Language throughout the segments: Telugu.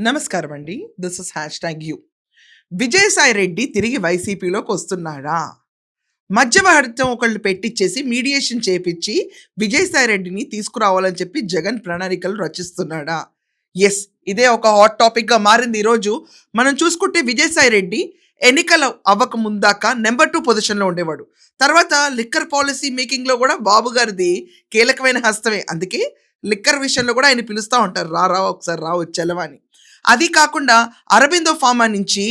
నమస్కారం అండి. This is #you. Vijayasai Reddy తిరిగి వైసీపీలోకి వస్తున్నాడా? మధ్యవర్తిత్వం ఒకళ్ళు పెట్టిచ్చేసి మీడియేషన్ చేపిచ్చి విజయసాయి రెడ్డిని తీసుకురావాలని చెప్పి జగన్ ప్రణాళికలు రచిస్తున్నాడా? యెస్. ఇదే ఒక హాట్ టాపిక్‌గా మారింది ఈరోజు. మనం చూసుకుంటే విజయసాయి రెడ్డి ఎన్నికలు అవ్వక ముందాక నంబర్ 2 పొజిషన్‌లో ఉండేవాడు. తర్వాత లిక్కర్ పాలిసీ మేకింగ్‌లో గూడా బాబు గారిది కీలకమైన హస్తమే. అందుకే లిక్కర్ విషయంలో గూడా ఆయన పిలుస్తా ఉంటారు. "రా రా ఒకసారి రా వచ్చెలవా" అని. అది కాకుండా అరబిందో ఫార్మా నుంచి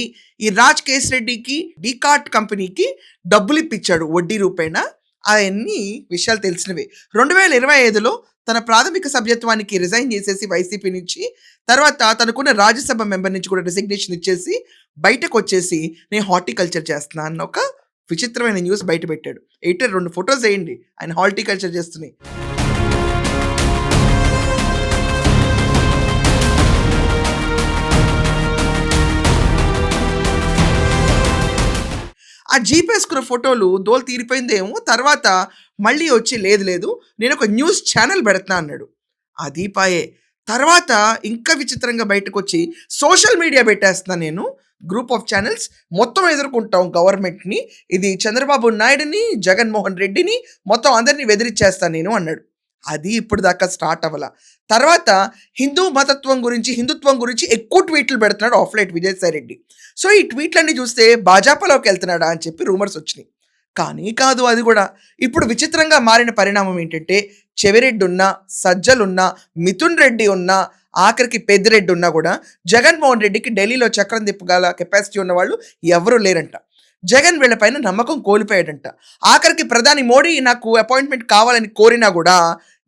ఈ రాజ్ కేశిరెడ్డికి డీకార్ట్ కంపెనీకి డబ్బులిప్పిచ్చాడు వడ్డీ రూపేణ. అయన్నీ విషయాలు తెలిసినవే. 2025లో తన ప్రాథమిక సభ్యత్వానికి రిజైన్ చేసేసి వైసీపీ నుంచి, తర్వాత తనకున్న రాజ్యసభ మెంబర్ నుంచి కూడా రిజిగ్నేషన్ ఇచ్చేసి బయటకొచ్చేసి నేను హార్టికల్చర్ చేస్తున్నా అన్న ఒక విచిత్రమైన న్యూస్ బయట పెట్టాడు. అయితే 2 ఫోటోస్ ఎయండి ఆయన హార్టికల్చర్ చేస్తున్నాయి. ఆ జీపేసుకున్న ఫోటోలు దోల తీరిపోయిందేమో. తర్వాత మళ్ళీ వచ్చి లేదు లేదు నేనొక న్యూస్ ఛానెల్ పెడతా అన్నాడు. అది పాయే. తర్వాత ఇంకా విచిత్రంగా బయటకొచ్చి సోషల్ మీడియా పెట్టేస్తున్నా నేను. గ్రూప్ ఆఫ్ ఛానెల్స్ మొత్తం ఎదుర్కొంటాం గవర్నమెంట్‌ని. ఇది చంద్రబాబు నాయుడుని, జగన్మోహన్ రెడ్డిని మొత్తం అందరిని బెదిరిచ్చేస్తాను నేను అన్నాడు. అది ఇప్పటిదాకా స్టార్ట్ అవ్వల. తర్వాత హిందుత్వం గురించి ఎక్కువ ట్వీట్లు పెడుతున్నాడు of light Vijayasai Reddy. So ఈ ట్వీట్లన్నీ చూస్తే భాజపాలోకి వెళ్తున్నాడా అని చెప్పి రూమర్స్ వచ్చినాయి. కానీ కాదు అది కూడా. ఇప్పుడు విచిత్రంగా మారిన పరిణామం ఏంటంటే చెవిరెడ్డి ఉన్నా, సజ్జలున్నా, మిథున్ రెడ్డి ఉన్నా, ఆఖరికి పెద్దిరెడ్డి ఉన్నా కూడా జగన్మోహన్ రెడ్డికి ఢిల్లీలో చక్రం తిప్పగల కెపాసిటీ ఉన్న వాళ్ళు ఎవరూ లేరంట. జగన్ వీళ్ళపైన నమ్మకం కోల్పోయాడంట. ఆఖరికి ప్రధాని మోడీ నాకు అపాయింట్మెంట్ కావాలని కోరినా కూడా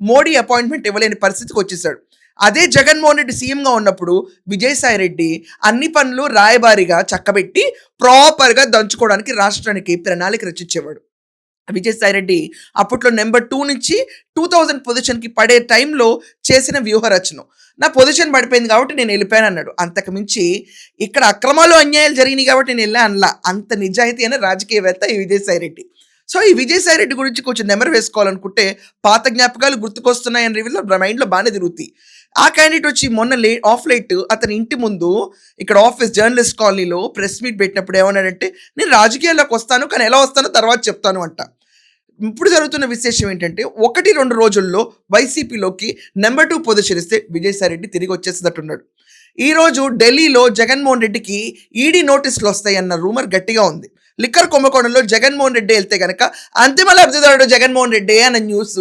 మోడీ అపాయింట్మెంట్ ఇవ్వలేని పరిస్థితికి వచ్చేసాడు. అదే జగన్మోహన్ రెడ్డి సీఎంగా ఉన్నప్పుడు విజయసాయి రెడ్డి అన్ని పనులు రాయబారిగా చక్కబెట్టి ప్రాపర్గా దంచుకోవడానికి రాష్ట్రానికి ప్రణాళిక రచించేవాడు. విజయసాయి రెడ్డి అప్పట్లో నెంబర్ 2 నుంచి 2000 పొజిషన్కి పడే టైంలో చేసిన వ్యూహరచన. నా పొజిషన్ పడిపోయింది కాబట్టి నేను వెళ్ళిపోయాను అన్నాడు. అంతకు మించి ఇక్కడ అక్రమాలు అన్యాయాలు జరిగినాయి కాబట్టి నేను వెళ్ళా అనలా. అంత నిజాయితీ అయిన రాజకీయవేత్త ఈ విజయసాయి రెడ్డి. సో ఈ విజయసాయి రెడ్డి గురించి కొంచెం నెమరు వేసుకోవాలనుకుంటే పాత జ్ఞాపకాలు గుర్తుకొస్తున్నాయని మైండ్లో బాగానే తిరుగుతాయి. ఆ క్యాండిడేట్ వచ్చి మొన్న ఆఫ్ లైట్ అతని ఇంటి ముందు ఇక్కడ ఆఫీస్ జర్నలిస్ట్ కాలనీలో ప్రెస్ మీట్ పెట్టినప్పుడు ఏమన్నాడంటే నేను రాజకీయాల్లోకి వస్తాను కానీ ఎలా వస్తానో తర్వాత చెప్తాను అంట. ఇప్పుడు జరుగుతున్న విశేషం ఏంటంటే 1-2 రోజుల్లో వైసీపీలోకి నెంబర్ 2 పొజిషన్ ఇస్తే విజయసాయి రెడ్డి తిరిగి వచ్చేసేటట్టున్నాడు. ఈరోజు ఢిల్లీలో జగన్మోహన్ రెడ్డికి ఈడీ నోటీసులు వస్తాయన్న రూమర్ గట్టిగా ఉంది. లిక్కర్ కుంభకోణంలో జగన్మోహన్ రెడ్డి వెళ్తే కనుక అంతిమ లబ్ధిదారుడు జగన్మోహన్ రెడ్డి అన్న న్యూస్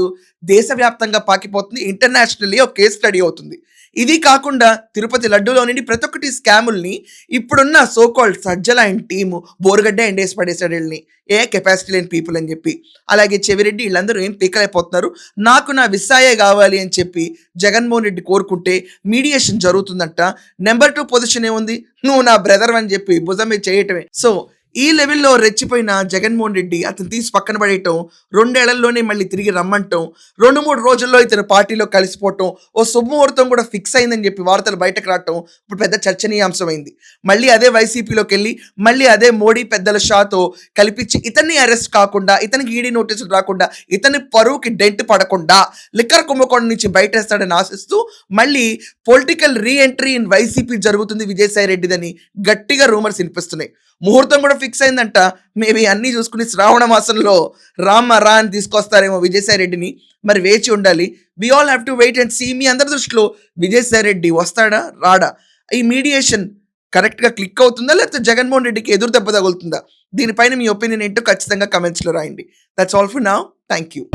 దేశవ్యాప్తంగా పాకిపోతుంది. ఇంటర్నేషనల్లీ ఒక కేసు స్టడీ అవుతుంది. ఇది కాకుండా తిరుపతి లడ్డూలో నుండి ప్రతి ఒక్కటి స్కాముల్ని ఇప్పుడున్న so called Sajjala and team Borugadda ఎండేసి పడేసాడు వీళ్ళని. ఏ కెపాసిటీ లేని పీపుల్ అని చెప్పి. అలాగే చెవిరెడ్డి వీళ్ళందరూ ఏం పీకలైపోతున్నారు. నాకు నా విసాయే కావాలి అని చెప్పి జగన్మోహన్ రెడ్డి కోరుకుంటే మీడియేషన్ జరుగుతుందంట. నెంబర్ 2 పొజిషన్ ఏముంది, నువ్వు నా బ్రదర్ అని చెప్పి భుజం మీద చేయటమే. సో ఈ లెవెల్లో రెచ్చిపోయిన జగన్మోహన్ రెడ్డి అతను తీసి పక్కన పడేయటం, 2 ఏళ్లలోనే మళ్ళీ తిరిగి రమ్మంటాం, 2-3 రోజుల్లో ఇతను పార్టీలో కలిసిపోవటం, ఓ శుభముహూర్తం కూడా ఫిక్స్ అయిందని చెప్పి వార్తలు బయటకు రావటం ఇప్పుడు పెద్ద చర్చనీయాంశమైంది. మళ్ళీ అదే వైసీపీలోకి వెళ్ళి మళ్ళీ అదే మోడీ పెద్దల షాతో కల్పించి ఇతన్ని అరెస్ట్ కాకుండా, ఇతనికి ఈడీ నోటీసులు రాకుండా, ఇతని పరువుకి డెంట్ పడకుండా లిక్కర్ కుంభకోణం నుంచి బయటేస్తాడని ఆశిస్తూ మళ్ళీ political re entry in YCP జరుగుతుంది విజయసాయి రెడ్డిదని గట్టిగా రూమర్స్ వినిపిస్తున్నాయి. ముహూర్తం కూడా ఫిక్స్ అయిందంట. మేబీ అన్నీ చూసుకుని శ్రావణ మాసంలో రామ్మ రా అని తీసుకొస్తారేమో విజయసాయి రెడ్డిని. మరి వేచి ఉండాలి. We all have to wait and see. మీ అందరి దృష్టిలో విజయసాయి రెడ్డి వస్తాడా రాడా? ఈ మీడియేషన్ కరెక్ట్గా క్లిక్ అవుతుందా లేకపోతే జగన్మోహన్ రెడ్డికి ఎదురు దెబ్బ తగులుతుందా? దీనిపైన మీ ఒపీనియన్ ఏంటో ఖచ్చితంగా కమెంట్స్లో రాయండి. That's all for now. Thank you.